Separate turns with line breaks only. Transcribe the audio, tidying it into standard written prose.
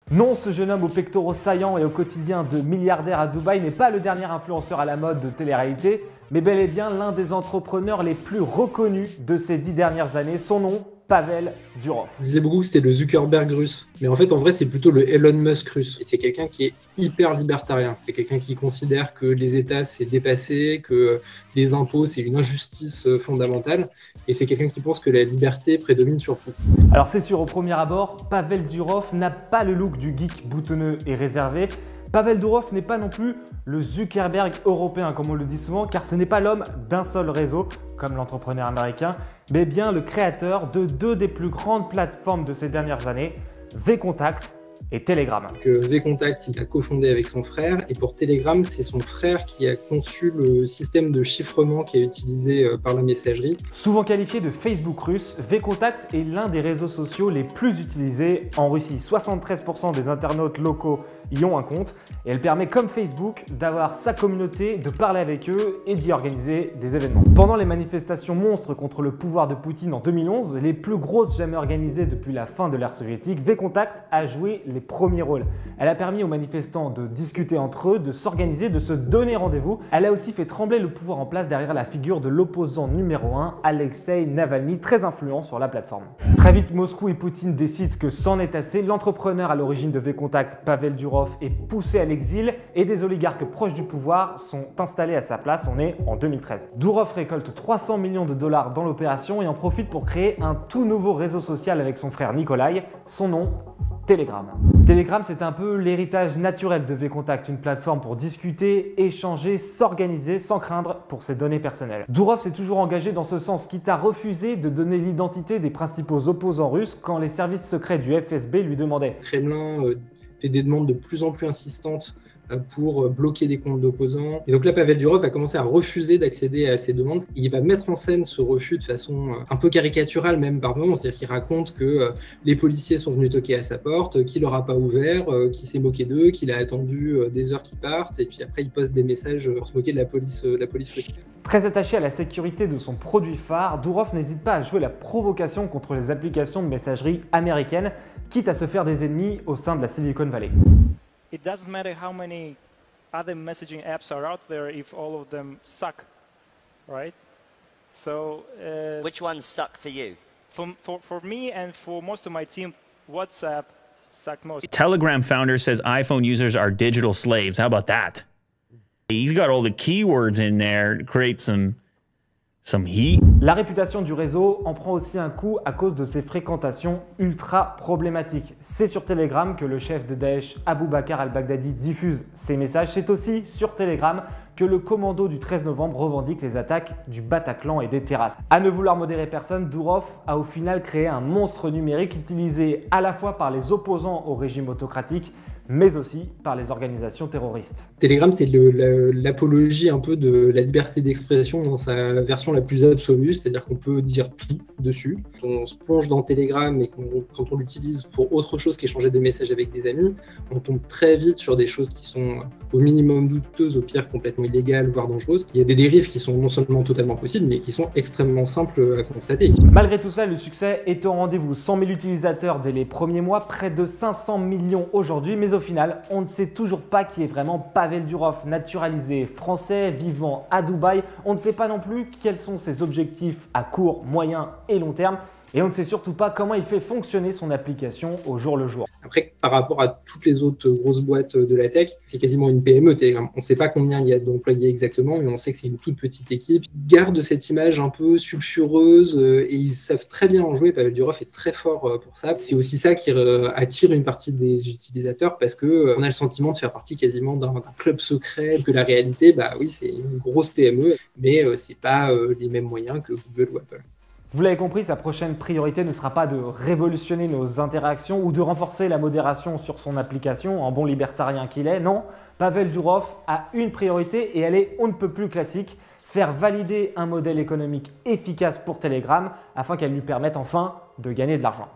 Non, ce jeune homme aux pectoraux saillants et au quotidien de milliardaire à Dubaï n'est pas le dernier influenceur à la mode de télé-réalité, mais bel et bien l'un des entrepreneurs les plus reconnus de ces 10 dernières années. Son nom, Pavel Durov.
Je disais beaucoup que c'était le Zuckerberg russe, mais en fait en vrai c'est plutôt le Elon Musk russe. Et c'est quelqu'un qui est hyper libertarien, c'est quelqu'un qui considère que les États c'est dépassé, que les impôts c'est une injustice fondamentale, et c'est quelqu'un qui pense que la liberté prédomine sur tout.
Alors c'est sûr, au premier abord, Pavel Durov n'a pas le look du geek boutonneux et réservé. Pavel Durov n'est pas non plus le Zuckerberg européen comme on le dit souvent, car ce n'est pas l'homme d'un seul réseau comme l'entrepreneur américain, mais bien le créateur de deux des plus grandes plateformes de ces dernières années, VKontakte et Telegram.
VKontakte, il a cofondé avec son frère, et pour Telegram, c'est son frère qui a conçu le système de chiffrement qui est utilisé par la messagerie.
Souvent qualifié de Facebook russe, VKontakte est l'un des réseaux sociaux les plus utilisés en Russie. 73% des internautes locaux y ont un compte et elle permet, comme Facebook, d'avoir sa communauté, de parler avec eux et d'y organiser des événements. Pendant les manifestations monstres contre le pouvoir de Poutine en 2011, les plus grosses jamais organisées depuis la fin de l'ère soviétique, VKontakte a joué les premiers rôles. Elle a permis aux manifestants de discuter entre eux, de s'organiser, de se donner rendez-vous. Elle a aussi fait trembler le pouvoir en place derrière la figure de l'opposant numéro 1, Alexei Navalny, très influent sur la plateforme. Très vite, Moscou et Poutine décident que c'en est assez. L'entrepreneur à l'origine de VKontakte, Pavel Durov, est poussé à l'exil et des oligarques proches du pouvoir sont installés à sa place. On est en 2013. Durov récolte 300 millions de dollars dans l'opération et en profite pour créer un tout nouveau réseau social avec son frère Nikolai. Son nom, Telegram. Telegram, c'est un peu l'héritage naturel de VKontakte, une plateforme pour discuter, échanger, s'organiser sans craindre pour ses données personnelles. Durov s'est toujours engagé dans ce sens, quitte à refuser de donner l'identité des principaux opposants russes quand les services secrets du FSB lui demandaient.
Le Kremlin fait des demandes de plus en plus insistantes pour bloquer des comptes d'opposants. Et donc là, Pavel Durov va commencer à refuser d'accéder à ces demandes. Il va mettre en scène ce refus de façon un peu caricaturale même par moments, c'est-à-dire qu'il raconte que les policiers sont venus toquer à sa porte, qu'il leur a pas ouvert, qu'il s'est moqué d'eux, qu'il a attendu des heures qu'ils partent, et puis après il poste des messages pour se moquer de la police russe.
Très attaché à la sécurité de son produit phare, Durov n'hésite pas à jouer la provocation contre les applications de messagerie américaines, quitte à se faire des ennemis au sein de la Silicon Valley.
It doesn't matter how many other messaging apps are out there if all of them suck, right? So
which ones suck for you?
For me and for most of my team, WhatsApp sucked most.
Telegram founder says iPhone users are digital slaves. How about that? He's got all the keywords in there to create some heat.
La réputation du réseau en prend aussi un coup à cause de ses fréquentations ultra problématiques. C'est sur Telegram que le chef de Daesh, Abu Bakr al-Baghdadi, diffuse ses messages. C'est aussi sur Telegram que le commando du 13 novembre revendique les attaques du Bataclan et des terrasses. À ne vouloir modérer personne, Durov a au final créé un monstre numérique utilisé à la fois par les opposants au régime autocratique, mais aussi par les organisations terroristes.
Telegram, c'est l'apologie un peu de la liberté d'expression dans sa version la plus absolue, c'est-à-dire qu'on peut dire tout dessus. On se plonge dans Telegram et quand on l'utilise pour autre chose qu'échanger des messages avec des amis, on tombe très vite sur des choses qui sont au minimum douteuses, au pire complètement illégales, voire dangereuses. Il y a des dérives qui sont non seulement totalement possibles, mais qui sont extrêmement simples à constater.
Malgré tout ça, le succès est au rendez-vous. 100 000 utilisateurs dès les premiers mois, près de 500 millions aujourd'hui, mais au final, on ne sait toujours pas qui est vraiment Pavel Durov, naturalisé français, vivant à Dubaï. On ne sait pas non plus quels sont ses objectifs à court, moyen et long terme. Et on ne sait surtout pas comment il fait fonctionner son application au jour le jour.
Après, par rapport à toutes les autres grosses boîtes de la tech, c'est quasiment une PME Telegram. On ne sait pas combien il y a d'employés exactement, mais on sait que c'est une toute petite équipe. Ils gardent cette image un peu sulfureuse et ils savent très bien en jouer. Pavel Durov est très fort pour ça. C'est aussi ça qui attire une partie des utilisateurs parce qu'on a le sentiment de faire partie quasiment d'un club secret, que la réalité, bah oui, c'est une grosse PME, mais ce n'est pas les mêmes moyens que Google ou Apple.
Vous l'avez compris, sa prochaine priorité ne sera pas de révolutionner nos interactions ou de renforcer la modération sur son application, en bon libertarien qu'il est. Non, Pavel Durov a une priorité et elle est on ne peut plus classique, faire valider un modèle économique efficace pour Telegram afin qu'elle lui permette enfin de gagner de l'argent.